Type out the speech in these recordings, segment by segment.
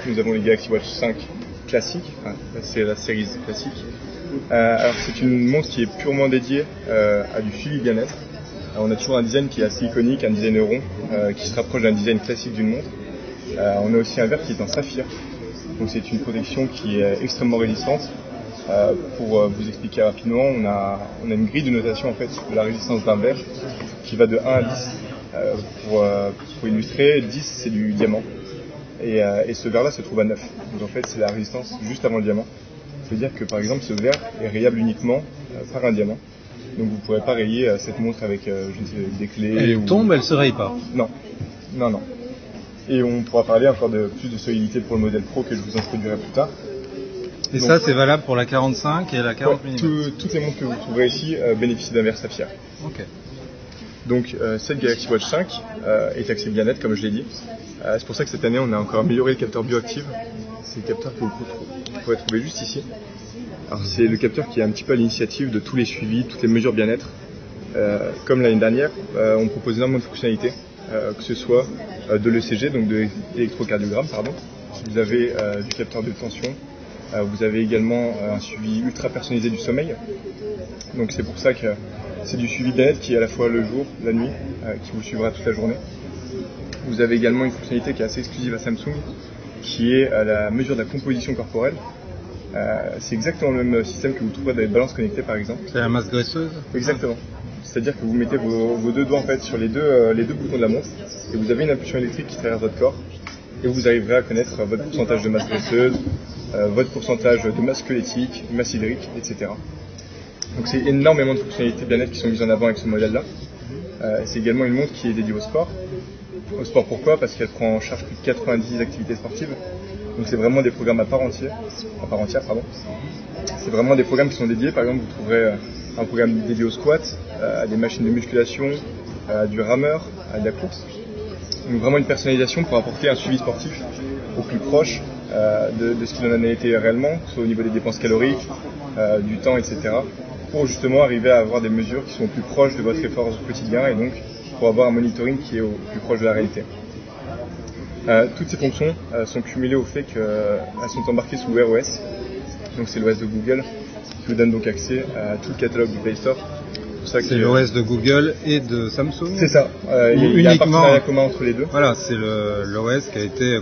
nous avons les Galaxy Watch 5 classiques, enfin, c'est la série classique. Alors c'est une montre qui est purement dédiée à du suivi bien-être. On a toujours un design qui est assez iconique, un design rond, qui se rapproche d'un design classique d'une montre. On a aussi un verre qui est en saphir, donc c'est une protection qui est extrêmement résistante. Pour vous expliquer rapidement, on a une grille de notation en fait de la résistance d'un verre qui va de 1 à 10. Pour illustrer, 10 c'est du diamant et ce verre là se trouve à 9. Donc en fait c'est la résistance juste avant le diamant. C'est-à-dire que par exemple ce verre est rayable uniquement par un diamant. Donc vous ne pourrez pas rayer cette montre avec des clés. Elle tombe, elle ne se raye pas. Non. Et on pourra parler encore de plus de solidité pour le modèle Pro que je vous introduirai plus tard. Et donc, ça c'est valable pour la 45 et la 40 mm. Toutes les montres que vous trouverez ici bénéficient d'un verre saphir. Ok. Donc cette Galaxy Watch 5 est axée bien-être comme je l'ai dit. C'est pour ça que cette année on a encore amélioré le capteur Bioactive. C'est le capteur que vous pourrez trouver juste ici. Alors c'est le capteur qui est un petit peu à l'initiative de tous les suivis, toutes les mesures bien-être. Comme l'année dernière, on propose énormément de fonctionnalités, que ce soit de l'ECG, donc de l'électrocardiogramme, pardon. Vous avez du capteur de tension. Vous avez également un suivi ultra personnalisé du sommeil. Donc c'est pour ça que c'est du suivi bien-être qui est à la fois le jour, la nuit, qui vous suivra toute la journée. Vous avez également une fonctionnalité qui est assez exclusive à Samsung, qui est la mesure de la composition corporelle. C'est exactement le même système que vous trouverez dans les balances connectées par exemple. C'est la masse graisseuse ? Exactement. C'est-à-dire que vous mettez vos deux doigts en fait sur les deux boutons de la montre et vous avez une impulsion électrique qui traverse votre corps et vous arriverez à connaître votre pourcentage de masse graisseuse, votre pourcentage de masse squelettique, masse hydrique, etc. Donc c'est énormément de fonctionnalités bien-être qui sont mises en avant avec ce modèle-là. C'est également une montre qui est dédiée au sport. Au sport pourquoi ? Parce qu'elle prend en charge plus de 90 activités sportives. Donc c'est vraiment des programmes à part entière. C'est vraiment des programmes qui sont dédiés. Par exemple, vous trouverez un programme dédié au squat, à des machines de musculation, à du rameur, à de la course. Donc vraiment une personnalisation pour apporter un suivi sportif au plus proche de ce qu'il en a été réellement, soit au niveau des dépenses caloriques, du temps, etc. Pour justement arriver à avoir des mesures qui sont plus proches de votre effort au quotidien et donc pour avoir un monitoring qui est au plus proche de la réalité. Toutes ces fonctions sont cumulées au fait qu'elles sont embarquées sous Wear OS, donc c'est l'OS de Google, qui vous donne donc accès à tout le catalogue du Play Store. C'est l'OS de Google et de Samsung. C'est ça, il y a un partenariat commun entre les deux. Voilà, c'est l'OS qui a été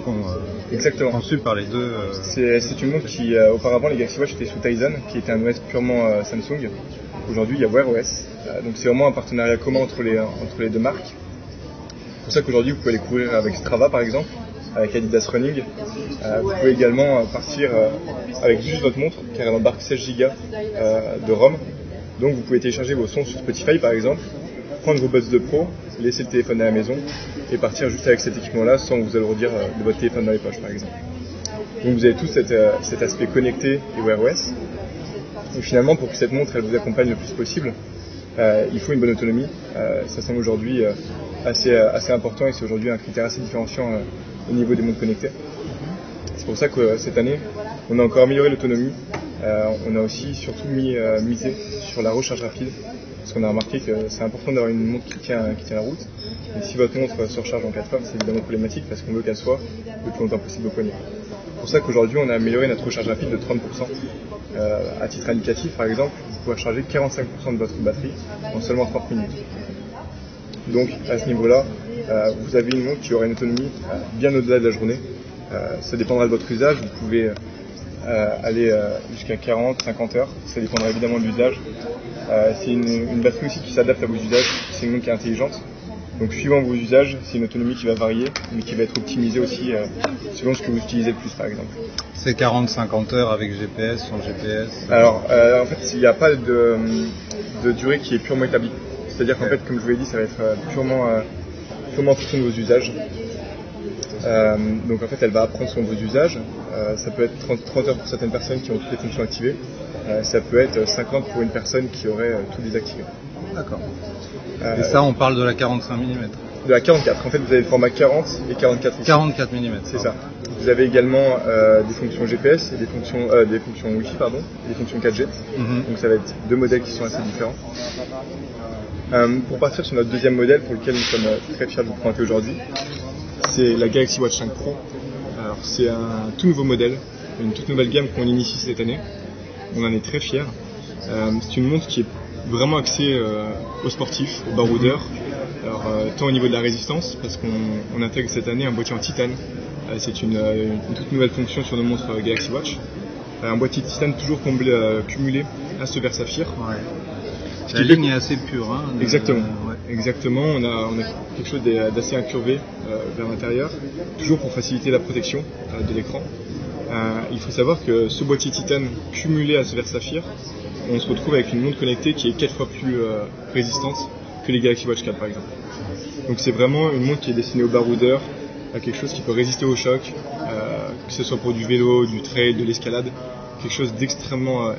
conçu par les deux. C'est une montre qui, auparavant, les Galaxy Watch étaient sous Tizen, qui était un OS purement Samsung. Aujourd'hui, il y a Wear OS, donc c'est vraiment un partenariat commun entre les deux marques. C'est pour ça qu'aujourd'hui, vous pouvez les couvrir avec Strava, par exemple, avec Adidas Running. Vous pouvez également partir avec juste votre montre, car elle embarque 16 Go de ROM. Donc vous pouvez télécharger vos sons sur Spotify par exemple, prendre vos Buds 2 Pro, laisser le téléphone à la maison et partir juste avec cet équipement-là sans vous alourdir de votre téléphone dans les poches par exemple. Donc vous avez tout cet aspect connecté et Wear OS. Et finalement pour que cette montre elle vous accompagne le plus possible, il faut une bonne autonomie. Ça semble aujourd'hui assez important et c'est aujourd'hui un critère assez différenciant au niveau des montres connectées. C'est pour ça que cette année, on a encore amélioré l'autonomie. On a aussi surtout misé sur la recharge rapide, parce qu'on a remarqué que c'est important d'avoir une montre qui tient la route. Et si votre montre se recharge en 4 heures, c'est évidemment problématique parce qu'on veut qu'elle soit le plus longtemps possible au poignet. C'est pour ça qu'aujourd'hui, on a amélioré notre recharge rapide de 30%. À titre indicatif, par exemple, vous pouvez recharger 45% de votre batterie en seulement 30 minutes. Donc, à ce niveau-là, vous avez une montre qui aura une autonomie bien au-delà de la journée. Ça dépendra de votre usage. Vous pouvez aller jusqu'à 40-50 heures. Ça dépendra évidemment de l'usage. C'est une batterie aussi qui s'adapte à vos usages. C'est une montre qui est intelligente. Donc suivant vos usages, c'est une autonomie qui va varier, mais qui va être optimisée aussi selon ce que vous utilisez le plus par exemple. C'est 40-50 heures avec GPS, sans GPS Alors en fait il n'y a pas de durée qui est purement établie. C'est-à-dire qu'en fait comme je vous l'ai dit ça va être purement en fonction de vos usages. Donc en fait elle va apprendre selon vos usages. Ça peut être 30 heures pour certaines personnes qui ont toutes les fonctions activées. Ça peut être 50 pour une personne qui aurait tout désactivé. D'accord. Et ça, on parle de la 45 mm. De la 44. En fait, vous avez le format 40 et 44 ici. 44 mm. C'est ça. Vous avez également des fonctions GPS et des fonctions Wi-Fi, et des fonctions 4G. Donc ça va être deux modèles qui sont assez différents. Pour partir sur notre deuxième modèle, pour lequel nous sommes très fiers de vous présenter aujourd'hui, c'est la Galaxy Watch 5 Pro. Alors c'est un tout nouveau modèle, une toute nouvelle gamme qu'on initie cette année. On en est très fiers. C'est une montre qui est vraiment axée aux sportifs, aux baroudeurs. Alors, tant au niveau de la résistance, parce qu'on intègre cette année un boîtier en titane. C'est une toute nouvelle fonction sur nos montres Galaxy Watch. Un boîtier de titane toujours cumulé à ce verre saphir. Ouais. La ligne est assez pure. Hein, Exactement. Exactement. On a quelque chose d'assez incurvé vers l'intérieur, toujours pour faciliter la protection de l'écran. Il faut savoir que ce boîtier titane cumulé à ce verre saphir, on se retrouve avec une montre connectée qui est 4 fois plus résistante que les Galaxy Watch 4 par exemple. Donc c'est vraiment une montre qui est destinée aux baroudeurs, à quelque chose qui peut résister au choc, que ce soit pour du vélo, du trail, de l'escalade, quelque chose d'extrêmement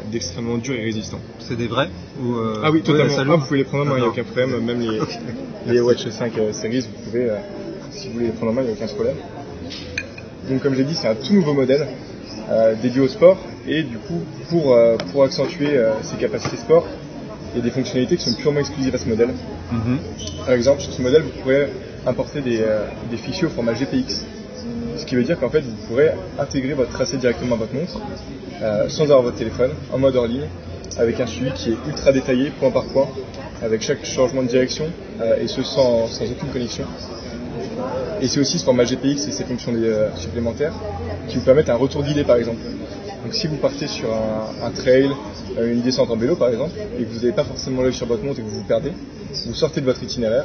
dur et résistant. C'est des vrais ou Ah oui, totalement. Vous pouvez les prendre en main, il n'y a aucun problème. Même les Watch 5 Series, vous pouvez, si vous voulez les prendre en main, il n'y a aucun problème. Donc comme je l'ai dit, c'est un tout nouveau modèle dédié au sport et du coup, pour accentuer ses capacités sport, il y a des fonctionnalités qui sont purement exclusives à ce modèle. Par exemple, sur ce modèle, vous pourrez importer des fichiers au format GPX. Ce qui veut dire qu'en fait, vous pourrez intégrer votre tracé directement à votre montre, sans avoir votre téléphone, en mode hors ligne, avec un suivi qui est ultra détaillé, point par point, avec chaque changement de direction, et ce sans aucune connexion. Et c'est aussi ce format GPX et ces fonctions supplémentaires qui vous permettent un retour d'idée par exemple. Donc si vous partez sur un trail, une descente en vélo par exemple, et que vous n'avez pas forcément l'œil sur votre montre et que vous vous perdez, vous sortez de votre itinéraire,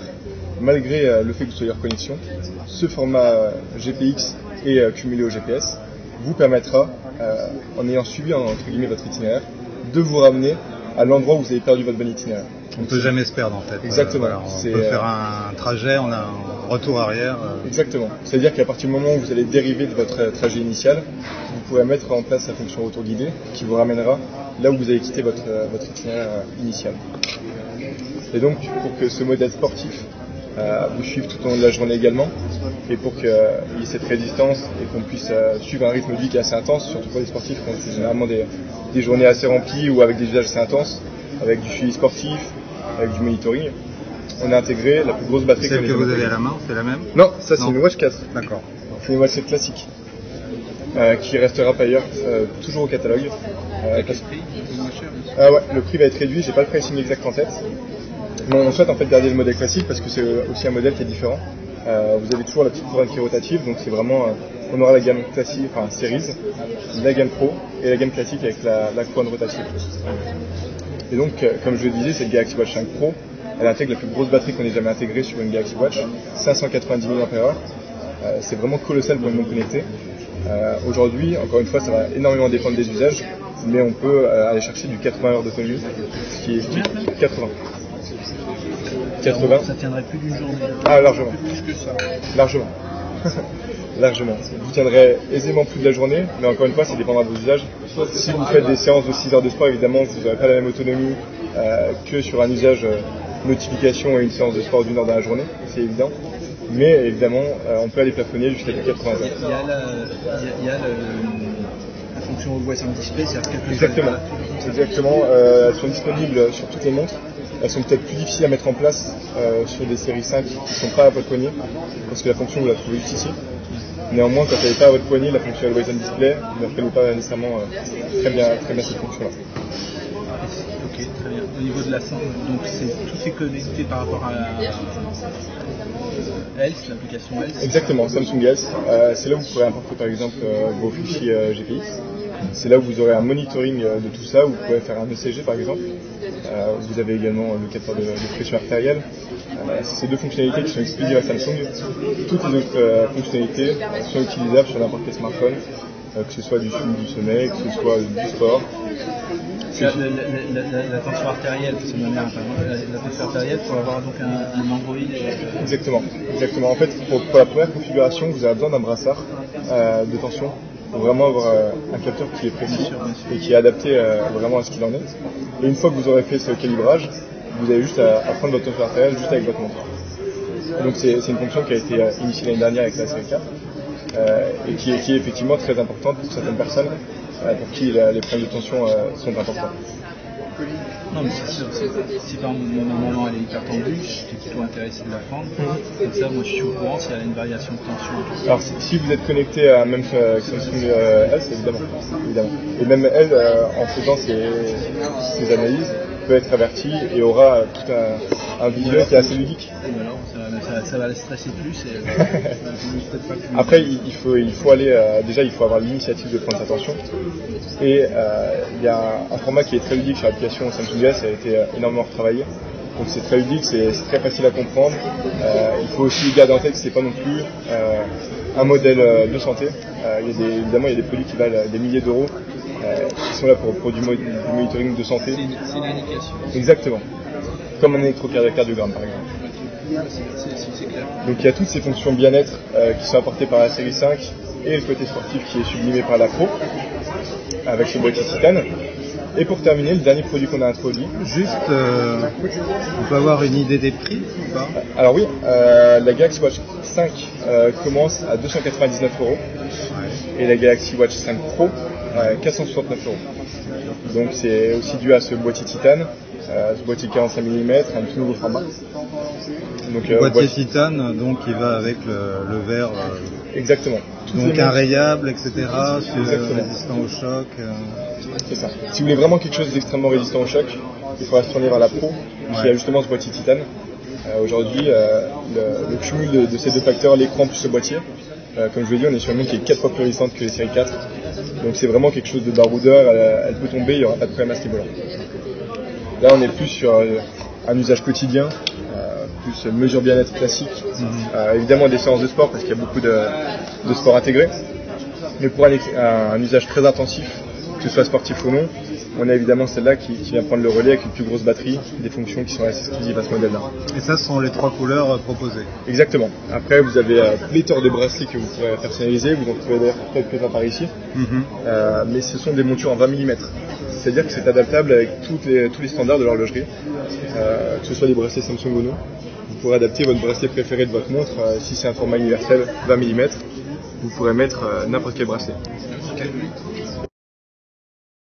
malgré le fait que vous soyez hors connexion, ce format GPX et cumulé au GPS vous permettra, en ayant suivi entre guillemets votre itinéraire, de vous ramener à l'endroit où vous avez perdu votre bon itinéraire. On ne peut jamais se perdre en fait. Exactement. On peut faire un trajet, on a un retour arrière. Exactement. C'est-à-dire qu'à partir du moment où vous allez dériver de votre trajet initial, vous pourrez mettre en place la fonction retour guidé qui vous ramènera là où vous avez quitté votre itinéraire initial. Et donc pour que ce modèle sportif vous suive tout au long de la journée également, et pour qu'il y ait cette résistance et qu'on puisse suivre un rythme de vie qui est assez intense, surtout pour les sportifs qui ont généralement des journées assez remplies ou avec des usages assez intenses, avec du suivi sportif, avec du monitoring, on a intégré la plus grosse batterie Celle que vous avez à la main, c'est la même? Non, ça c'est une Watch 4. D'accord. C'est une Watch 4 classique, qui restera par ailleurs toujours au catalogue. Ouais, le prix va être réduit, j'ai pas le pricing exact en tête. Mais on souhaite en fait garder le modèle classique parce que c'est aussi un modèle qui est différent. Vous avez toujours la petite couronne qui est rotative, donc c'est vraiment, on aura la gamme classique, enfin Series, la gamme Pro et la gamme classique avec la couronne rotative. Et donc, comme je le disais, cette Galaxy Watch 5 Pro, elle intègre la plus grosse batterie qu'on ait jamais intégrée sur une Galaxy Watch, 590 mAh. C'est vraiment colossal pour une montre connectée. Aujourd'hui, encore une fois, ça va énormément dépendre des usages, mais on peut aller chercher du 80 heures d'autonomie, ce qui est 80. Ça tiendrait plus d'une journée. Ah, largement. Plus que ça. Largement. Largement. Vous tiendrez aisément plus de la journée, mais encore une fois, ça dépendra de vos usages. Si vous faites des séances de 6 heures de sport, évidemment, vous n'aurez pas la même autonomie que sur un usage notification et une séance de sport d'1 heure dans la journée, c'est évident. Mais évidemment, on peut aller plafonner jusqu'à 80 heures. Il y a la fonction Always on Display, c'est-à-dire quelque chose. Exactement. Elles sont disponibles sur toutes les montres. Elles sont peut-être plus difficiles à mettre en place sur des séries 5 qui ne sont pas à votre poignet, parce que la fonction vous la trouvez juste ici. Néanmoins, quand elle n'est pas à votre poignet, la fonction Always on Display ne reconnaît pas nécessairement très bien cette fonction-là. Ok, très bien. Au niveau de la santé, donc tout est connecté par rapport à Health, l'application Health. Exactement, Samsung Health. C'est là où vous pourrez importer par exemple vos fichiers GPX. C'est là où vous aurez un monitoring de tout ça, où vous pouvez faire un ECG par exemple. Vous avez également le capteur de pression artérielle. Ces deux fonctionnalités qui sont exclusives à Samsung. Toutes les autres fonctionnalités sont utilisables sur n'importe quel smartphone, que ce soit du suivi du sommeil, que ce soit du sport. La tension artérielle, c'est ma mère, la tension artérielle pour avoir donc un Android. Exactement. En fait, pour la première configuration, vous avez besoin d'un brassard de tension pour vraiment avoir un capteur qui est précis et qui est adapté vraiment à ce qu'il en est. Et une fois que vous aurez fait ce calibrage, vous avez juste à prendre votre tension artérielle juste avec votre montre. Donc c'est une fonction qui a été initiée l'année dernière avec la série 4 et qui est effectivement très importante pour certaines personnes pour qui les problèmes de tension sont importants. Non, mais c'est sûr. Si par exemple ma maman elle est hyper tendue, je suis plutôt intéressé de la prendre. Comme ça, moi je suis au courant s'il y a une variation de tension. Alors si vous êtes connecté à même Samsung S, évidemment. Et même elle, en faisant ses analyses, peut être avertie et aura tout un visuel qui est assez ludique. Alors, ça va la stresser plus. Après, il faut aller, déjà il faut avoir l'initiative de prendre sa tension. Et il y a un format qui est très ludique sur l'application Samsung S, ça a été énormément retravaillé. Donc c'est très ludique, c'est très facile à comprendre. Il faut aussi garder en tête que c'est pas non plus un modèle de santé. Évidemment, il y a des produits qui valent des milliers d'euros qui sont là pour du monitoring de santé. C'est une indication. Exactement. Comme un électrocardiogramme par exemple. C'est clair. Donc il y a toutes ces fonctions bien-être qui sont apportées par la série 5 et le côté sportif qui est sublimé par la Pro avec ce boîtier titane. Et pour terminer, le dernier produit qu'on a introduit. Juste, on peut avoir une idée des prix ou pas? Alors oui, la Galaxy Watch 5 commence à 299 € et la Galaxy Watch 5 Pro à 469 €. Donc c'est aussi dû à ce boîtier titane, ce boîtier 45 mm, un tout nouveau format. Donc, boîtier titane, donc qui va avec le verre. Exactement. Donc un rayable, etc. Résistant au choc. C'est ça. Si vous voulez vraiment quelque chose d'extrêmement résistant au choc, il faudra se tourner vers la Pro, qui a justement ce boîtier titane. Aujourd'hui, le cumul de ces deux facteurs, l'écran plus ce boîtier, comme je vous l'ai dit, on est sur une montre qui est 4 fois plus résistante que les séries 4. Donc c'est vraiment quelque chose de baroudeur, elle peut tomber, il n'y aura pas de problème à ce niveau-là. Là, on est plus sur un usage quotidien, plus mesure bien-être classique. Évidemment des séances de sport parce qu'il y a beaucoup de sport intégré. Mais pour un usage très intensif, que ce soit sportif ou non, on a évidemment celle-là qui vient prendre le relais avec une plus grosse batterie, des fonctions qui sont assez exclusives à ce modèle-là. Et ça, ce sont les 3 couleurs proposées. Exactement. Après, vous avez pléthore de bracelets que vous pourrez personnaliser. Vous en trouvez d'ailleurs quelques-uns par ici. Mais ce sont des montures en 20 mm. C'est-à-dire que c'est adaptable avec tous les standards de l'horlogerie, que ce soit des bracelets Samsung ou non. Vous pourrez adapter votre bracelet préféré de votre montre. Si c'est un format universel 20 mm, vous pourrez mettre n'importe quel bracelet.